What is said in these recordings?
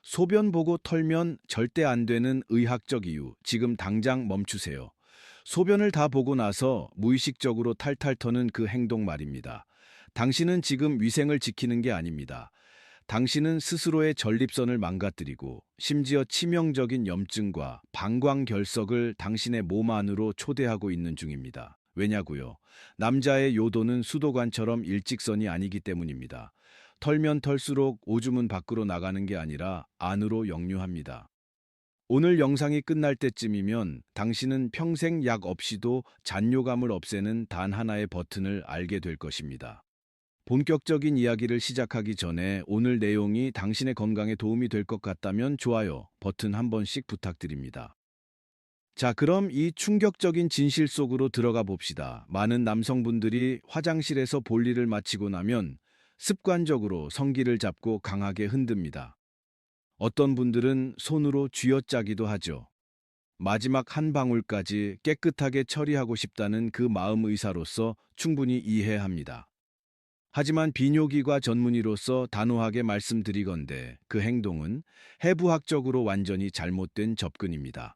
소변 보고 털면 절대 안 되는 의학적 이유, 지금 당장 멈추세요. 소변을 다 보고 나서 무의식적으로 탈탈 터는 그 행동 말입니다. 당신은 지금 위생을 지키는 게 아닙니다. 당신은 스스로의 전립선을 망가뜨리고 심지어 치명적인 염증과 방광결석을 당신의 몸 안으로 초대하고 있는 중입니다. 왜냐고요? 남자의 요도는 수도관처럼 일직선이 아니기 때문입니다. 털면 털수록 오줌은 밖으로 나가는 게 아니라 안으로 역류합니다. 오늘 영상이 끝날 때쯤이면 당신은 평생 약 없이도 잔뇨감을 없애는 단 하나의 버튼을 알게 될 것입니다. 본격적인 이야기를 시작하기 전에 오늘 내용이 당신의 건강에 도움이 될 것 같다면 좋아요 버튼 한 번씩 부탁드립니다. 자, 그럼 이 충격적인 진실 속으로 들어가 봅시다. 많은 남성분들이 화장실에서 볼일을 마치고 나면 습관적으로 성기를 잡고 강하게 흔듭니다. 어떤 분들은 손으로 쥐어짜기도 하죠. 마지막 한 방울까지 깨끗하게 처리하고 싶다는 그 마음 의사로서 충분히 이해합니다. 하지만 비뇨기과 전문의로서 단호하게 말씀드리건대 그 행동은 해부학적으로 완전히 잘못된 접근입니다.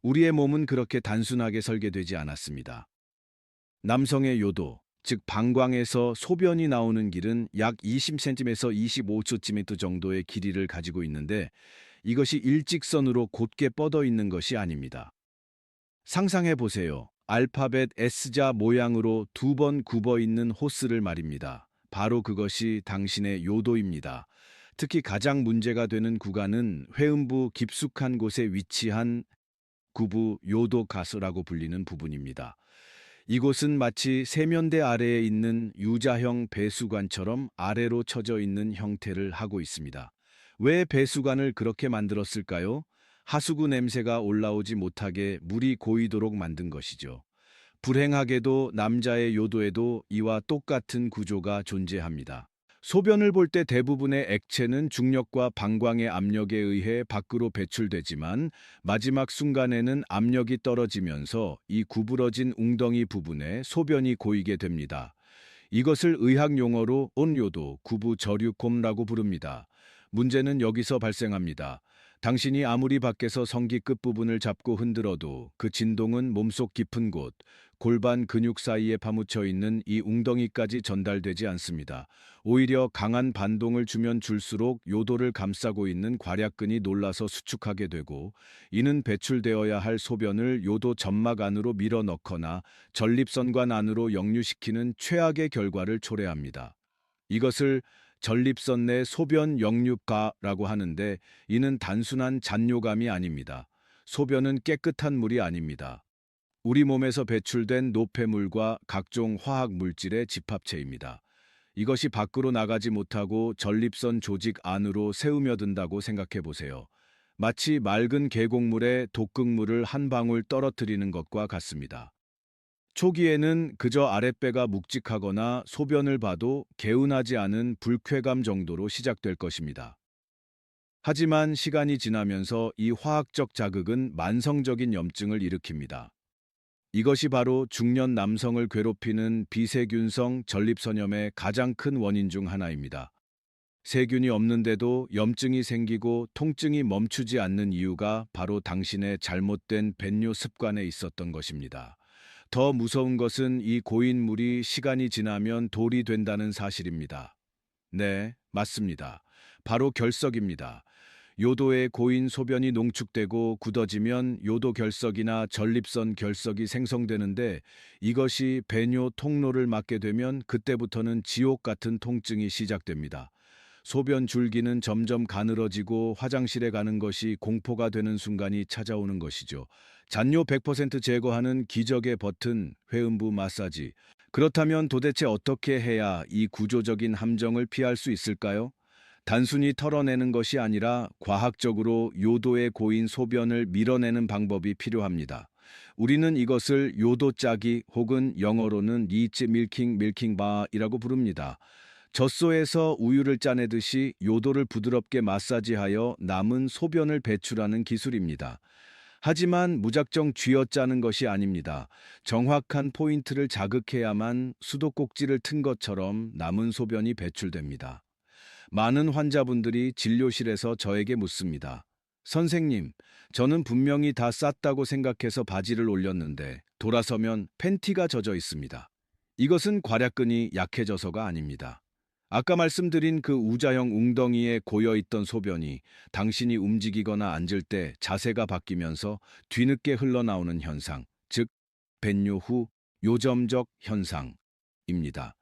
우리의 몸은 그렇게 단순하게 설계되지 않았습니다. 남성의 요도, 즉 방광에서 소변이 나오는 길은 약 20cm에서 25cm 정도의 길이를 가지고 있는데 이것이 일직선으로 곧게 뻗어 있는 것이 아닙니다. 상상해 보세요. 알파벳 S자 모양으로 두 번 굽어 있는 호스를 말입니다. 바로 그것이 당신의 요도입니다. 특히 가장 문제가 되는 구간은 회음부 깊숙한 곳에 위치한 구부 요도 가스라고 불리는 부분입니다. 이곳은 마치 세면대 아래에 있는 유자형 배수관처럼 아래로 처져 있는 형태를 하고 있습니다. 왜 배수관을 그렇게 만들었을까요? 하수구 냄새가 올라오지 못하게 물이 고이도록 만든 것이죠. 불행하게도 남자의 요도에도 이와 똑같은 구조가 존재합니다. 소변을 볼 때 대부분의 액체는 중력과 방광의 압력에 의해 밖으로 배출되지만 마지막 순간에는 압력이 떨어지면서 이 구부러진 웅덩이 부분에 소변이 고이게 됩니다. 이것을 의학 용어로 온요도, 구부저류곰라고 부릅니다. 문제는 여기서 발생합니다. 당신이 아무리 밖에서 성기 끝부분을 잡고 흔들어도 그 진동은 몸속 깊은 곳, 골반 근육 사이에 파묻혀 있는 이 웅덩이까지 전달되지 않습니다. 오히려 강한 반동을 주면 줄수록 요도를 감싸고 있는 괄약근이 놀라서 수축하게 되고, 이는 배출되어야 할 소변을 요도 점막 안으로 밀어 넣거나 전립선관 안으로 역류시키는 최악의 결과를 초래합니다. 이것을 전립선 내 소변 역류가라고 하는데, 이는 단순한 잔뇨감이 아닙니다. 소변은 깨끗한 물이 아닙니다. 우리 몸에서 배출된 노폐물과 각종 화학 물질의 집합체입니다. 이것이 밖으로 나가지 못하고 전립선 조직 안으로 새우며든다고 생각해 보세요. 마치 맑은 계곡물에 독극물을 한 방울 떨어뜨리는 것과 같습니다. 초기에는 그저 아랫배가 묵직하거나 소변을 봐도 개운하지 않은 불쾌감 정도로 시작될 것입니다. 하지만 시간이 지나면서 이 화학적 자극은 만성적인 염증을 일으킵니다. 이것이 바로 중년 남성을 괴롭히는 비세균성 전립선염의 가장 큰 원인 중 하나입니다. 세균이 없는데도 염증이 생기고 통증이 멈추지 않는 이유가 바로 당신의 잘못된 배뇨 습관에 있었던 것입니다. 더 무서운 것은 이 고인 물이 시간이 지나면 돌이 된다는 사실입니다. 네, 맞습니다. 바로 결석입니다. 요도에 고인 소변이 농축되고 굳어지면 요도 결석이나 전립선 결석이 생성되는데, 이것이 배뇨 통로를 막게 되면 그때부터는 지옥 같은 통증이 시작됩니다. 소변 줄기는 점점 가늘어지고 화장실에 가는 것이 공포가 되는 순간이 찾아오는 것이죠. 잔뇨 100% 제거하는 기적의 버튼, 회음부 마사지. 그렇다면 도대체 어떻게 해야 이 구조적인 함정을 피할 수 있을까요? 단순히 털어내는 것이 아니라 과학적으로 요도에 고인 소변을 밀어내는 방법이 필요합니다. 우리는 이것을 요도 짜기, 혹은 영어로는 리치 밀킹 바이라고 부릅니다. 젖소에서 우유를 짜내듯이 요도를 부드럽게 마사지하여 남은 소변을 배출하는 기술입니다. 하지만 무작정 쥐어짜는 것이 아닙니다. 정확한 포인트를 자극해야만 수도꼭지를 튼 것처럼 남은 소변이 배출됩니다. 많은 환자분들이 진료실에서 저에게 묻습니다. 선생님, 저는 분명히 다 쌌다고 생각해서 바지를 올렸는데 돌아서면 팬티가 젖어 있습니다. 이것은 괄약근이 약해져서가 아닙니다. 아까 말씀드린 그 우자형 웅덩이에 고여있던 소변이 당신이 움직이거나 앉을 때 자세가 바뀌면서 뒤늦게 흘러나오는 현상, 즉 ben뇨 후 요점적 현상입니다.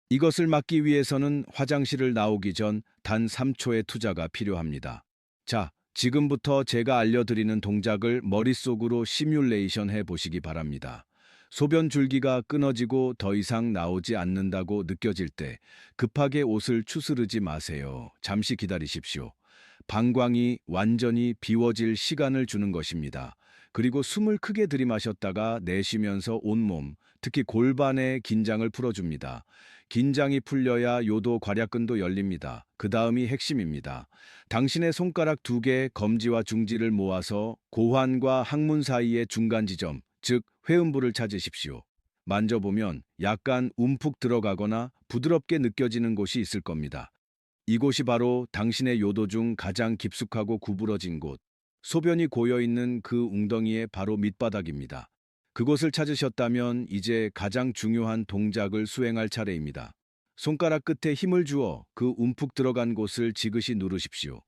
이것을 막기 위해서는 화장실을 나오기 전 단 3초의 투자가 필요합니다. 자, 지금부터 제가 알려드리는 동작을 머릿속으로 시뮬레이션 해 보시기 바랍니다. 소변 줄기가 끊어지고 더 이상 나오지 않는다고 느껴질 때 급하게 옷을 추스르지 마세요. 잠시 기다리십시오. 방광이 완전히 비워질 시간을 주는 것입니다. 그리고 숨을 크게 들이마셨다가 내쉬면서 온몸, 특히 골반의 긴장을 풀어줍니다. 긴장이 풀려야 요도 괄약근도 열립니다. 그 다음이 핵심입니다. 당신의 손가락 두 개 검지와 중지를 모아서 고환과 항문 사이의 중간 지점, 즉 회음부를 찾으십시오. 만져보면 약간 움푹 들어가거나 부드럽게 느껴지는 곳이 있을 겁니다. 이곳이 바로 당신의 요도 중 가장 깊숙하고 구부러진 곳, 소변이 고여있는 그 웅덩이의 바로 밑바닥입니다. 그곳을 찾으셨다면 이제 가장 중요한 동작을 수행할 차례입니다. 손가락 끝에 힘을 주어 그 움푹 들어간 곳을 지그시 누르십시오.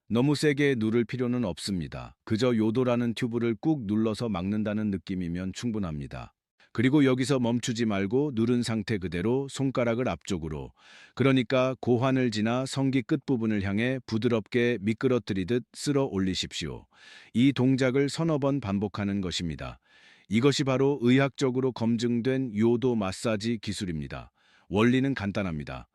너무 세게 누를 필요는 없습니다. 그저 요도라는 튜브를 꾹 눌러서 막는다는 느낌이면 충분합니다. 그리고 여기서 멈추지 말고 누른 상태 그대로 손가락을 앞쪽으로, 그러니까 고환을 지나 성기 끝부분을 향해 부드럽게 미끄러뜨리듯 쓸어 올리십시오. 이 동작을 서너 번 반복하는 것입니다. 이것이 바로 의학적으로 검증된 요도 마사지 기술입니다. 원리는 간단합니다.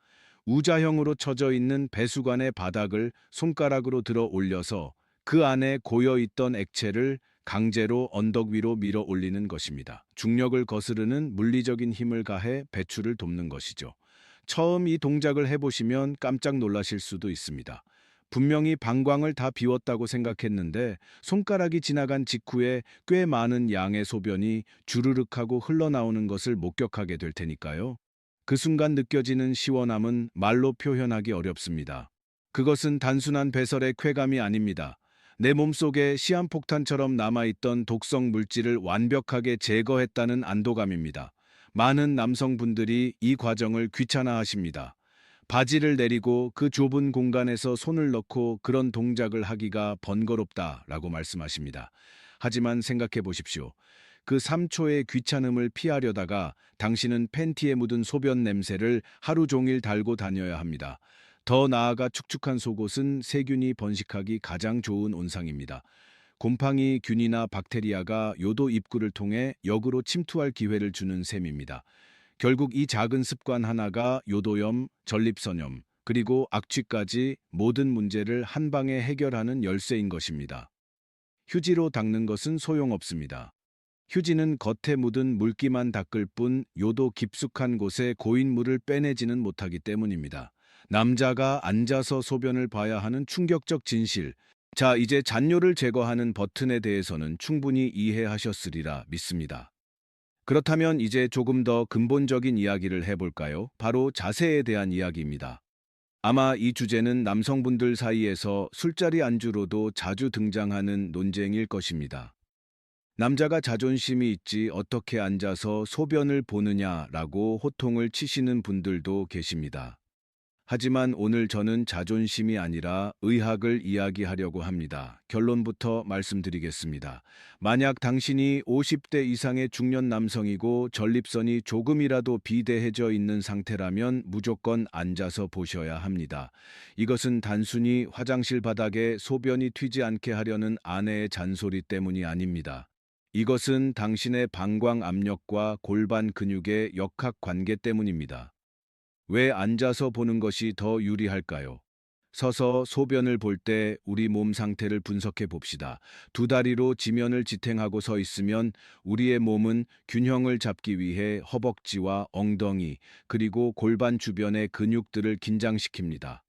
우자형으로 쳐져 있는 배수관의 바닥을 손가락으로 들어 올려서 그 안에 고여 있던 액체를 강제로 언덕 위로 밀어 올리는 것입니다. 중력을 거스르는 물리적인 힘을 가해 배출을 돕는 것이죠. 처음 이 동작을 해보시면 깜짝 놀라실 수도 있습니다. 분명히 방광을 다 비웠다고 생각했는데 손가락이 지나간 직후에 꽤 많은 양의 소변이 주르륵 하고 흘러나오는 것을 목격하게 될 테니까요. 그 순간 느껴지는 시원함은 말로 표현하기 어렵습니다. 그것은 단순한 배설의 쾌감이 아닙니다. 내 몸속에 시한폭탄처럼 남아있던 독성 물질을 완벽하게 제거했다는 안도감입니다. 많은 남성분들이 이 과정을 귀찮아하십니다. 바지를 내리고 그 좁은 공간에서 손을 넣고 그런 동작을 하기가 번거롭다라고 말씀하십니다. 하지만 생각해 보십시오. 그 3초의 귀찮음을 피하려다가 당신은 팬티에 묻은 소변 냄새를 하루 종일 달고 다녀야 합니다. 더 나아가 축축한 속옷은 세균이 번식하기 가장 좋은 온상입니다. 곰팡이 균이나 박테리아가 요도 입구를 통해 역으로 침투할 기회를 주는 셈입니다. 결국 이 작은 습관 하나가 요도염, 전립선염, 그리고 악취까지 모든 문제를 한 방에 해결하는 열쇠인 것입니다. 휴지로 닦는 것은 소용없습니다. 휴지는 겉에 묻은 물기만 닦을 뿐 요도 깊숙한 곳에 고인 물을 빼내지는 못하기 때문입니다. 남자가 앉아서 소변을 봐야 하는 충격적 진실. 자, 이제 잔뇨를 제거하는 버튼에 대해서는 충분히 이해하셨으리라 믿습니다. 그렇다면 이제 조금 더 근본적인 이야기를 해볼까요? 바로 자세에 대한 이야기입니다. 아마 이 주제는 남성분들 사이에서 술자리 안주로도 자주 등장하는 논쟁일 것입니다. 남자가 자존심이 있지 어떻게 앉아서 소변을 보느냐라고 호통을 치시는 분들도 계십니다. 하지만 오늘 저는 자존심이 아니라 의학을 이야기하려고 합니다. 결론부터 말씀드리겠습니다. 만약 당신이 50대 이상의 중년 남성이고 전립선이 조금이라도 비대해져 있는 상태라면 무조건 앉아서 보셔야 합니다. 이것은 단순히 화장실 바닥에 소변이 튀지 않게 하려는 아내의 잔소리 때문이 아닙니다. 이것은 당신의 방광 압력과 골반 근육의 역학 관계 때문입니다. 왜 앉아서 보는 것이 더 유리할까요? 서서 소변을 볼 때 우리 몸 상태를 분석해 봅시다. 두 다리로 지면을 지탱하고 서 있으면 우리의 몸은 균형을 잡기 위해 허벅지와 엉덩이, 그리고 골반 주변의 근육들을 긴장시킵니다.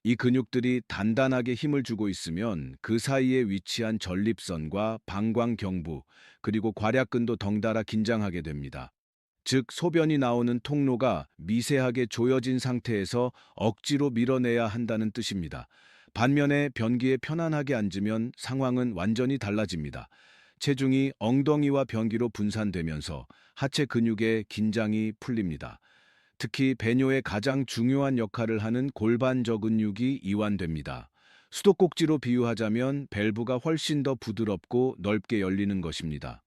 이 근육들이 단단하게 힘을 주고 있으면 그 사이에 위치한 전립선과 방광경부, 그리고 괄약근도 덩달아 긴장하게 됩니다. 즉 소변이 나오는 통로가 미세하게 조여진 상태에서 억지로 밀어내야 한다는 뜻입니다. 반면에 변기에 편안하게 앉으면 상황은 완전히 달라집니다. 체중이 엉덩이와 변기로 분산되면서 하체 근육의 긴장이 풀립니다. 특히 배뇨의 가장 중요한 역할을 하는 골반저 근육이 이완됩니다. 수도꼭지로 비유하자면 밸브가 훨씬 더 부드럽고 넓게 열리는 것입니다.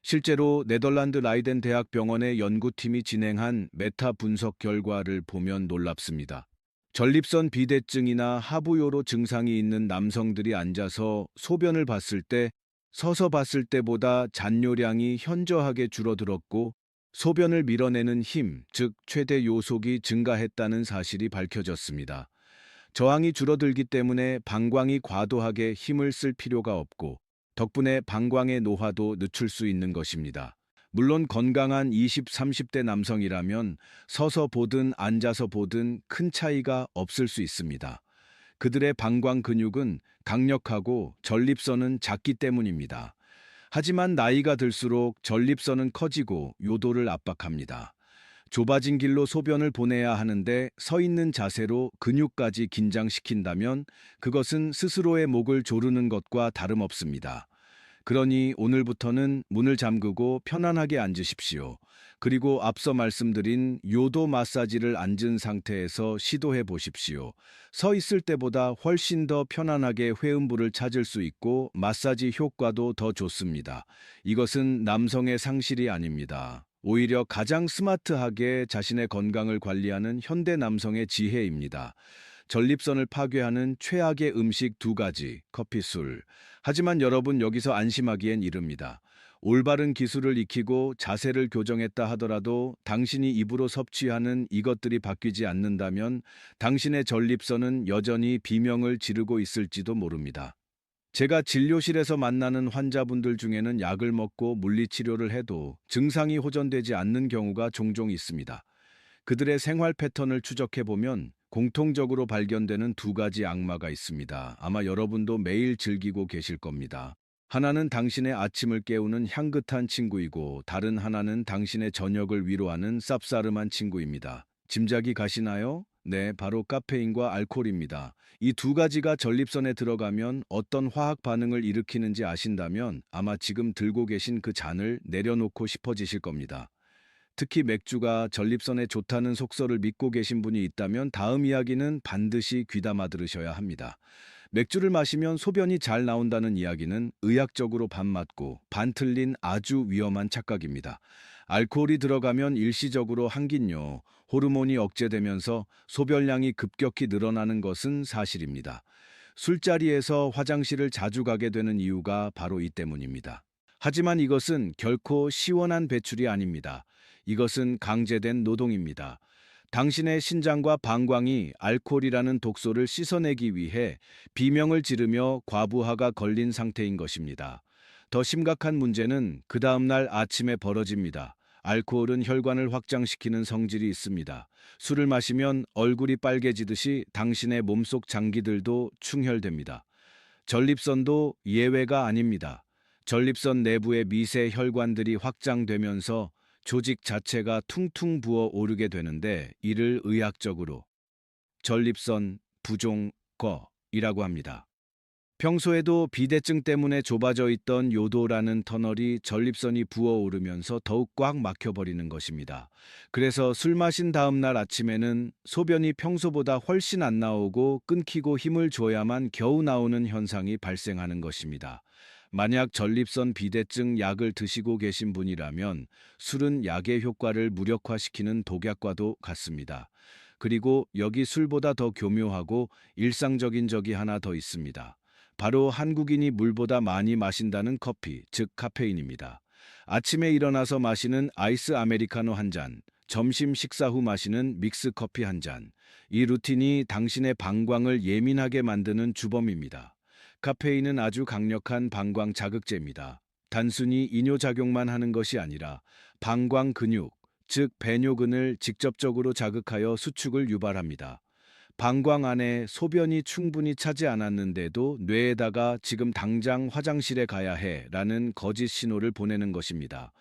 실제로 네덜란드 라이덴 대학병원의 연구팀이 진행한 메타 분석 결과를 보면 놀랍습니다. 전립선 비대증이나 하부요로 증상이 있는 남성들이 앉아서 소변을 봤을 때 서서 봤을 때보다 잔뇨량이 현저하게 줄어들었고 소변을 밀어내는 힘, 즉 최대 요속이 증가했다는 사실이 밝혀졌습니다. 저항이 줄어들기 때문에 방광이 과도하게 힘을 쓸 필요가 없고 덕분에 방광의 노화도 늦출 수 있는 것입니다. 물론 건강한 20, 30대 남성이라면 서서 보든 앉아서 보든 큰 차이가 없을 수 있습니다. 그들의 방광 근육은 강력하고 전립선은 작기 때문입니다. 하지만 나이가 들수록 전립선은 커지고 요도를 압박합니다. 좁아진 길로 소변을 보내야 하는데 서 있는 자세로 근육까지 긴장시킨다면 그것은 스스로의 목을 조르는 것과 다름없습니다. 그러니 오늘부터는 문을 잠그고 편안하게 앉으십시오. 그리고 앞서 말씀드린 요도 마사지를 앉은 상태에서 시도해 보십시오. 서 있을 때보다 훨씬 더 편안하게 회음부를 찾을 수 있고 마사지 효과도 더 좋습니다. 이것은 남성의 상실이 아닙니다. 오히려 가장 스마트하게 자신의 건강을 관리하는 현대 남성의 지혜입니다. 전립선을 파괴하는 최악의 음식 두 가지, 커피, 술. 하지만 여러분 여기서 안심하기엔 이릅니다. 올바른 기술을 익히고 자세를 교정했다 하더라도 당신이 입으로 섭취하는 이것들이 바뀌지 않는다면 당신의 전립선은 여전히 비명을 지르고 있을지도 모릅니다. 제가 진료실에서 만나는 환자분들 중에는 약을 먹고 물리치료를 해도 증상이 호전되지 않는 경우가 종종 있습니다. 그들의 생활 패턴을 추적해보면 공통적으로 발견되는 두 가지 악마가 있습니다. 아마 여러분도 매일 즐기고 계실 겁니다. 하나는 당신의 아침을 깨우는 향긋한 친구이고 다른 하나는 당신의 저녁을 위로하는 쌉싸름한 친구입니다. 짐작이 가시나요? 네, 바로 카페인과 알코올입니다. 이 두 가지가 전립선에 들어가면 어떤 화학 반응을 일으키는지 아신다면 아마 지금 들고 계신 그 잔을 내려놓고 싶어지실 겁니다. 특히 맥주가 전립선에 좋다는 속설을 믿고 계신 분이 있다면 다음 이야기는 반드시 귀담아 들으셔야 합니다. 맥주를 마시면 소변이 잘 나온다는 이야기는 의학적으로 반맞고 반틀린 아주 위험한 착각입니다. 알코올이 들어가면 일시적으로 항긴뇨, 호르몬이 억제되면서 소변량이 급격히 늘어나는 것은 사실입니다. 술자리에서 화장실을 자주 가게 되는 이유가 바로 이 때문입니다. 하지만 이것은 결코 시원한 배출이 아닙니다. 이것은 강제된 노동입니다. 당신의 신장과 방광이 알코올이라는 독소를 씻어내기 위해 비명을 지르며 과부하가 걸린 상태인 것입니다. 더 심각한 문제는 그 다음날 아침에 벌어집니다. 알코올은 혈관을 확장시키는 성질이 있습니다. 술을 마시면 얼굴이 빨개지듯이 당신의 몸속 장기들도 충혈됩니다. 전립선도 예외가 아닙니다. 전립선 내부의 미세 혈관들이 확장되면서 조직 자체가 퉁퉁 부어 오르게 되는데 이를 의학적으로 전립선 부종거이라고 합니다. 평소에도 비대증 때문에 좁아져 있던 요도라는 터널이 전립선이 부어오르면서 더욱 꽉 막혀버리는 것입니다. 그래서 술 마신 다음 날 아침에는 소변이 평소보다 훨씬 안 나오고 끊기고 힘을 줘야만 겨우 나오는 현상이 발생하는 것입니다. 만약 전립선 비대증 약을 드시고 계신 분이라면 술은 약의 효과를 무력화시키는 독약과도 같습니다. 그리고 여기 술보다 더 교묘하고 일상적인 적이 하나 더 있습니다. 바로 한국인이 물보다 많이 마신다는 커피, 즉 카페인입니다. 아침에 일어나서 마시는 아이스 아메리카노 한 잔, 점심 식사 후 마시는 믹스 커피 한 잔. 이 루틴이 당신의 방광을 예민하게 만드는 주범입니다. 카페인은 아주 강력한 방광 자극제입니다. 단순히 이뇨작용만 하는 것이 아니라 방광 근육, 즉 배뇨근을 직접적으로 자극하여 수축을 유발합니다. 방광 안에 소변이 충분히 차지 않았는데도 뇌에다가 지금 당장 화장실에 가야 해 라는 거짓 신호를 보내는 것입니다.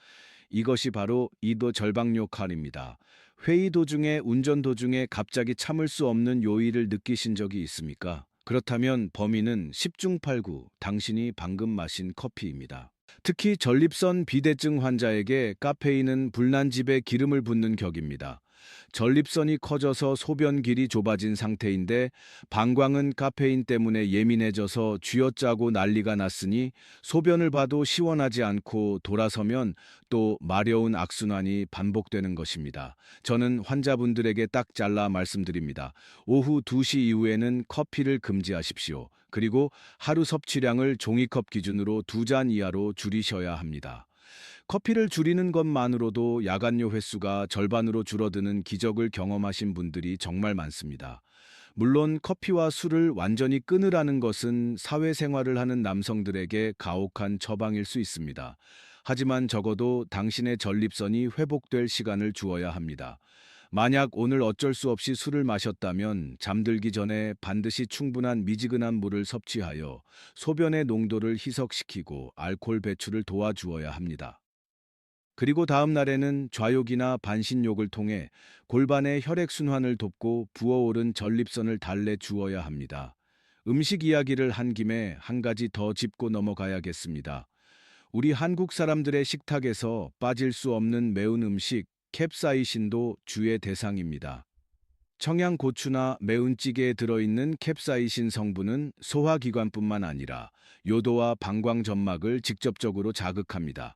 이것이 바로 이도 절박 역할입니다. 회의 도중에 운전 도중에 갑자기 참을 수 없는 요일을 느끼신 적이 있습니까? 그렇다면 범인은 10중 8구 당신이 방금 마신 커피입니다. 특히 전립선 비대증 환자에게 카페인은 불난집에 기름을 붓는 격입니다. 전립선이 커져서 소변 길이 좁아진 상태인데 방광은 카페인 때문에 예민해져서 쥐어짜고 난리가 났으니 소변을 봐도 시원하지 않고 돌아서면 또 마려운 악순환이 반복되는 것입니다. 저는 환자분들에게 딱 잘라 말씀드립니다. 오후 2시 이후에는 커피를 금지하십시오. 그리고 하루 섭취량을 종이컵 기준으로 2잔 이하로 줄이셔야 합니다. 커피를 줄이는 것만으로도 야간요 횟수가 절반으로 줄어드는 기적을 경험하신 분들이 정말 많습니다. 물론 커피와 술을 완전히 끊으라는 것은 사회생활을 하는 남성들에게 가혹한 처방일 수 있습니다. 하지만 적어도 당신의 전립선이 회복될 시간을 주어야 합니다. 만약 오늘 어쩔 수 없이 술을 마셨다면 잠들기 전에 반드시 충분한 미지근한 물을 섭취하여 소변의 농도를 희석시키고 알코올 배출을 도와주어야 합니다. 그리고 다음 날에는 좌욕이나 반신욕을 통해 골반의 혈액순환을 돕고 부어오른 전립선을 달래 주어야 합니다. 음식 이야기를 한 김에 한 가지 더 짚고 넘어가야겠습니다. 우리 한국 사람들의 식탁에서 빠질 수 없는 매운 음식, 캡사이신도 주의 대상입니다. 청양고추나 매운 찌개에 들어있는 캡사이신 성분은 소화기관뿐만 아니라 요도와 방광점막을 직접적으로 자극합니다.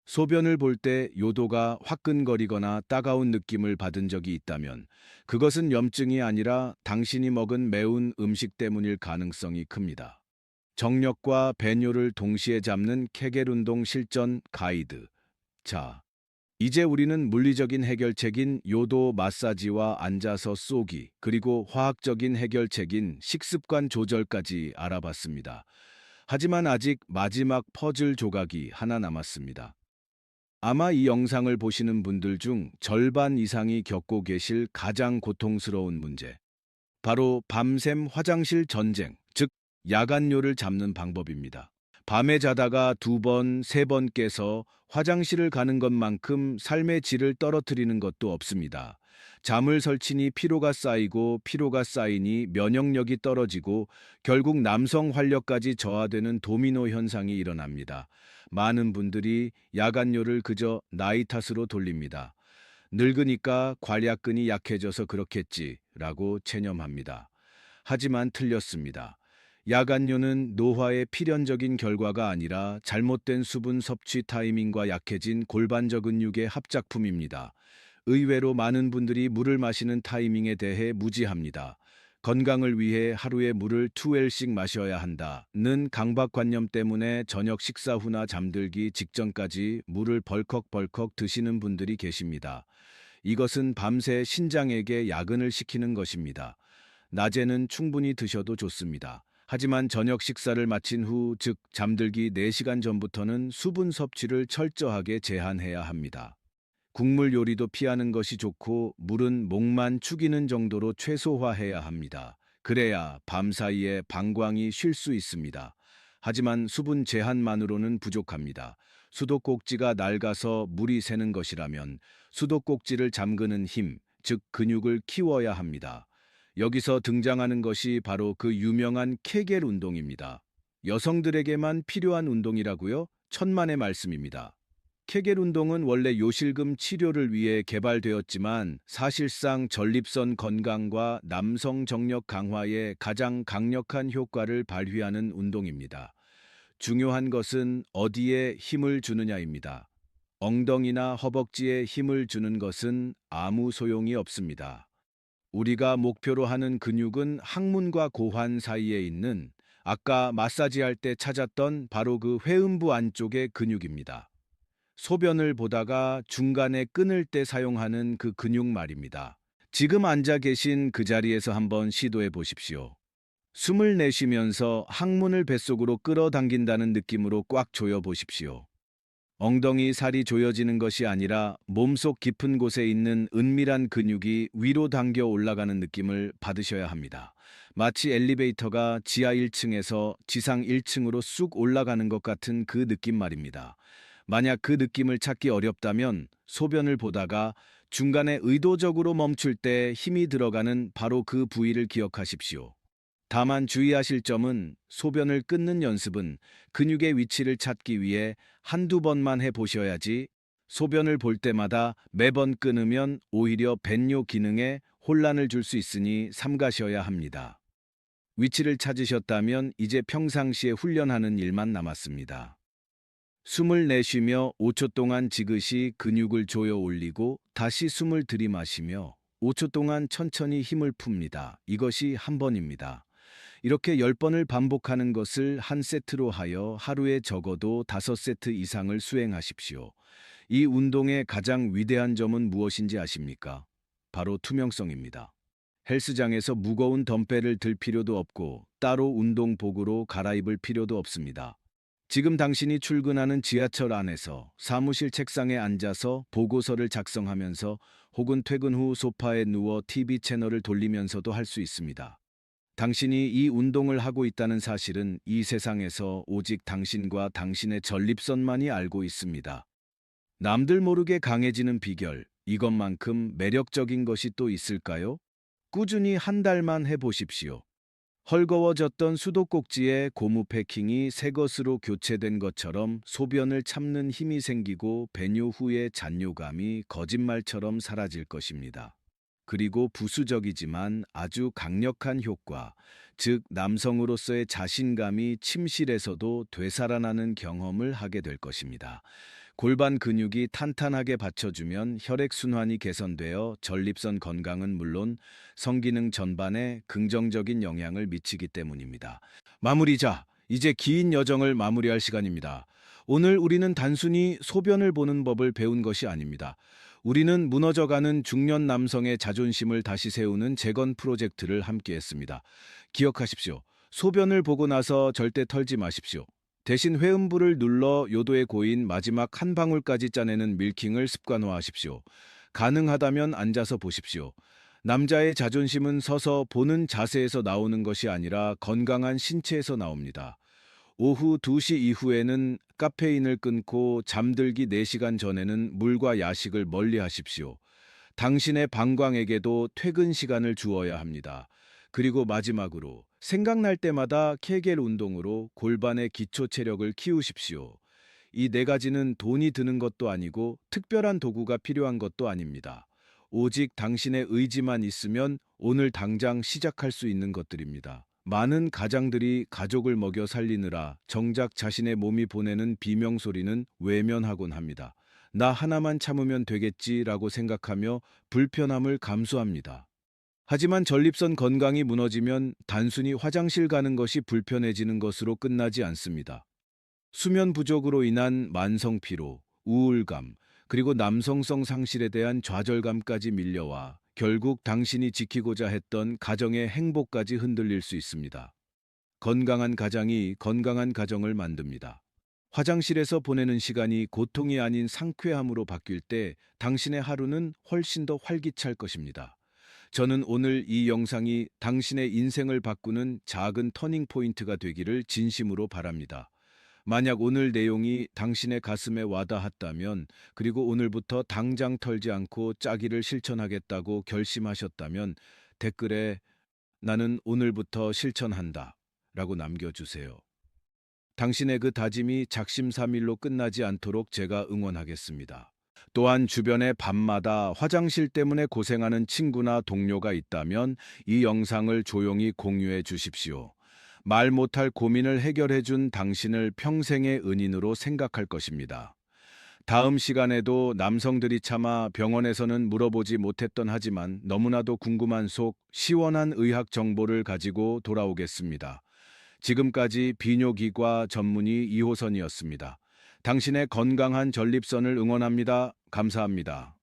소변을 볼 때 요도가 화끈거리거나 따가운 느낌을 받은 적이 있다면 그것은 염증이 아니라 당신이 먹은 매운 음식 때문일 가능성이 큽니다. 정력과 배뇨를 동시에 잡는 케겔 운동 실전 가이드. 자, 이제 우리는 물리적인 해결책인 요도 마사지와 앉아서 쏘기, 그리고 화학적인 해결책인 식습관 조절까지 알아봤습니다. 하지만 아직 마지막 퍼즐 조각이 하나 남았습니다. 아마 이 영상을 보시는 분들 중 절반 이상이 겪고 계실 가장 고통스러운 문제. 바로 밤샘 화장실 전쟁, 즉 야간요를 잡는 방법입니다. 밤에 자다가 2번, 3번 깨서 화장실을 가는 것만큼 삶의 질을 떨어뜨리는 것도 없습니다. 잠을 설치니 피로가 쌓이고 피로가 쌓이니 면역력이 떨어지고 결국 남성 활력까지 저하되는 도미노 현상이 일어납니다. 많은 분들이 야간요를 그저 나이 탓으로 돌립니다. 늙으니까 관략근이 약해져서 그렇겠지라고 체념합니다. 하지만 틀렸습니다. 야간요는 노화의 필연적인 결과가 아니라 잘못된 수분 섭취 타이밍과 약해진 골반저 근육의 합작품입니다. 의외로 많은 분들이 물을 마시는 타이밍에 대해 무지합니다. 건강을 위해 하루에 물을 2L씩 마셔야 한다는 강박관념 때문에 저녁 식사 후나 잠들기 직전까지 물을 벌컥벌컥 드시는 분들이 계십니다. 이것은 밤새 신장에게 야근을 시키는 것입니다. 낮에는 충분히 드셔도 좋습니다. 하지만 저녁 식사를 마친 후, 즉 잠들기 4시간 전부터는 수분 섭취를 철저하게 제한해야 합니다. 국물 요리도 피하는 것이 좋고 물은 목만 축이는 정도로 최소화해야 합니다. 그래야 밤사이에 방광이 쉴 수 있습니다. 하지만 수분 제한만으로는 부족합니다. 수도꼭지가 낡아서 물이 새는 것이라면 수도꼭지를 잠그는 힘, 즉 근육을 키워야 합니다. 여기서 등장하는 것이 바로 그 유명한 케겔 운동입니다. 여성들에게만 필요한 운동이라고요? 천만의 말씀입니다. 케겔 운동은 원래 요실금 치료를 위해 개발되었지만 사실상 전립선 건강과 남성 정력 강화에 가장 강력한 효과를 발휘하는 운동입니다. 중요한 것은 어디에 힘을 주느냐입니다. 엉덩이나 허벅지에 힘을 주는 것은 아무 소용이 없습니다. 우리가 목표로 하는 근육은 항문과 고환 사이에 있는 아까 마사지할 때 찾았던 바로 그 회음부 안쪽의 근육입니다. 소변을 보다가 중간에 끊을 때 사용하는 그 근육 말입니다. 지금 앉아 계신 그 자리에서 한번 시도해 보십시오. 숨을 내쉬면서 항문을 뱃속으로 끌어당긴다는 느낌으로 꽉 조여 보십시오. 엉덩이 살이 조여지는 것이 아니라 몸속 깊은 곳에 있는 은밀한 근육이 위로 당겨 올라가는 느낌을 받으셔야 합니다. 마치 엘리베이터가 지하 1층에서 지상 1층으로 쑥 올라가는 것 같은 그 느낌 말입니다. 만약 그 느낌을 찾기 어렵다면 소변을 보다가 중간에 의도적으로 멈출 때 힘이 들어가는 바로 그 부위를 기억하십시오. 다만 주의하실 점은 소변을 끊는 연습은 근육의 위치를 찾기 위해 한두 번만 해보셔야지 소변을 볼 때마다 매번 끊으면 오히려 벤뇨 기능에 혼란을 줄 수 있으니 삼가셔야 합니다. 위치를 찾으셨다면 이제 평상시에 훈련하는 일만 남았습니다. 숨을 내쉬며 5초 동안 지그시 근육을 조여 올리고 다시 숨을 들이마시며 5초 동안 천천히 힘을 풉니다. 이것이 한 번입니다. 이렇게 10번을 반복하는 것을 한 세트로 하여 하루에 적어도 5세트 이상을 수행하십시오. 이 운동의 가장 위대한 점은 무엇인지 아십니까? 바로 투명성입니다. 헬스장에서 무거운 덤벨을 들 필요도 없고 따로 운동복으로 갈아입을 필요도 없습니다. 지금 당신이 출근하는 지하철 안에서 사무실 책상에 앉아서 보고서를 작성하면서 혹은 퇴근 후 소파에 누워 TV 채널을 돌리면서도 할 수 있습니다. 당신이 이 운동을 하고 있다는 사실은 이 세상에서 오직 당신과 당신의 전립선만이 알고 있습니다. 남들 모르게 강해지는 비결, 이것만큼 매력적인 것이 또 있을까요? 꾸준히 한 달만 해보십시오. 헐거워졌던 수도꼭지에 고무 패킹이 새 것으로 교체된 것처럼 소변을 참는 힘이 생기고 배뇨 후의 잔뇨감이 거짓말처럼 사라질 것입니다. 그리고 부수적이지만 아주 강력한 효과, 즉 남성으로서의 자신감이 침실에서도 되살아나는 경험을 하게 될 것입니다. 골반 근육이 탄탄하게 받쳐주면 혈액순환이 개선되어 전립선 건강은 물론 성기능 전반에 긍정적인 영향을 미치기 때문입니다. 마무리자, 이제 긴 여정을 마무리할 시간입니다. 오늘 우리는 단순히 소변을 보는 법을 배운 것이 아닙니다. 우리는 무너져가는 중년 남성의 자존심을 다시 세우는 재건 프로젝트를 함께했습니다. 기억하십시오. 소변을 보고 나서 절대 털지 마십시오. 대신 회음부를 눌러 요도에 고인 마지막 한 방울까지 짜내는 밀킹을 습관화하십시오. 가능하다면 앉아서 보십시오. 남자의 자존심은 서서 보는 자세에서 나오는 것이 아니라 건강한 신체에서 나옵니다. 오후 2시 이후에는 카페인을 끊고 잠들기 4시간 전에는 물과 야식을 멀리 하십시오. 당신의 방광에게도 퇴근 시간을 주어야 합니다. 그리고 마지막으로 생각날 때마다 케겔 운동으로 골반의 기초 체력을 키우십시오. 이 네 가지는 돈이 드는 것도 아니고 특별한 도구가 필요한 것도 아닙니다. 오직 당신의 의지만 있으면 오늘 당장 시작할 수 있는 것들입니다. 많은 가장들이 가족을 먹여 살리느라 정작 자신의 몸이 보내는 비명소리는 외면하곤 합니다. 나 하나만 참으면 되겠지라고 생각하며 불편함을 감수합니다. 하지만 전립선 건강이 무너지면 단순히 화장실 가는 것이 불편해지는 것으로 끝나지 않습니다. 수면 부족으로 인한 만성 피로, 우울감, 그리고 남성성 상실에 대한 좌절감까지 밀려와 결국 당신이 지키고자 했던 가정의 행복까지 흔들릴 수 있습니다. 건강한 가장이 건강한 가정을 만듭니다. 화장실에서 보내는 시간이 고통이 아닌 상쾌함으로 바뀔 때 당신의 하루는 훨씬 더 활기찰 것입니다. 저는 오늘 이 영상이 당신의 인생을 바꾸는 작은 터닝 포인트가 되기를 진심으로 바랍니다. 만약 오늘 내용이 당신의 가슴에 와닿았다면, 그리고 오늘부터 당장 털지 않고 짜기를 실천하겠다고 결심하셨다면 댓글에 나는 오늘부터 실천한다 라고 남겨주세요. 당신의 그 다짐이 작심삼일로 끝나지 않도록 제가 응원하겠습니다. 또한 주변에 밤마다 화장실 때문에 고생하는 친구나 동료가 있다면 이 영상을 조용히 공유해 주십시오. 말 못할 고민을 해결해 준 당신을 평생의 은인으로 생각할 것입니다. 다음 시간에도 남성들이 차마 병원에서는 물어보지 못했던 하지만 너무나도 궁금한 속 시원한 의학 정보를 가지고 돌아오겠습니다. 지금까지 비뇨기과 전문의 2호선이었습니다. 당신의 건강한 전립선을 응원합니다. 감사합니다.